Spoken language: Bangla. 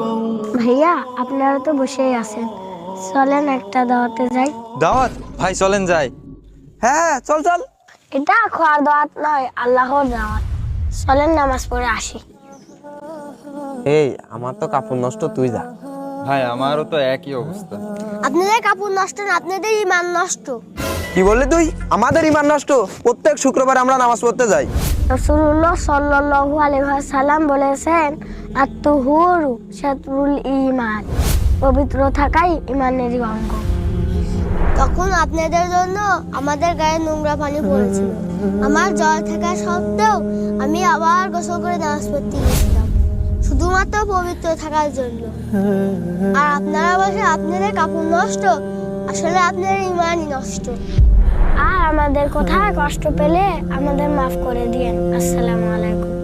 ভাইয়া আপনারা তো বসেই আছেন, চলেন একটা দাওয়াতে যাই। দাওয়াত? ভাই চলেন যাই। হ্যাঁ চল চল। এটা খাওয়ার দাওয়াত নয়, আল্লাহর দাওয়াত। চলেন নামাজ পড়ে আসি। এই আমার তো কাপড় নষ্ট, তুই যা। ভাই আমারও তো একই অবস্থা। আপনাদের কাপড় নষ্ট না, আপনাদের ঈমান নষ্ট। কি বললি তুই? আমাদের ঈমান নষ্ট? প্রত্যেক শুক্রবার আমরা নামাজ পড়তে যাই। রাসূলুল্লাহ সাল্লাল্লাহু আলাইহি ওয়াসাল্লাম বলেছেন, আত-তুহুরু শাতরুল ঈমান, পবিত্র থাকাই ঈমানের অঙ্গ। তখন আপনাদের জন্য আমাদের গায়ে নোংরা পানি পড়েছিল। আমার জ্বর থাকা সত্ত্বেও আমি আবার গোসল করে নামাজ পড়তে গিয়েছিলাম, শুধুমাত্র পবিত্র থাকার জন্য। আর আপনারা বসে আপনাদের কাপড় নষ্ট, আসলে আপনাদের ঈমানই নষ্ট। আর আমাদের কোথায় কষ্ট পেলে আমাদের মাফ করে দিয়েন। আসসালামু আলাইকুম।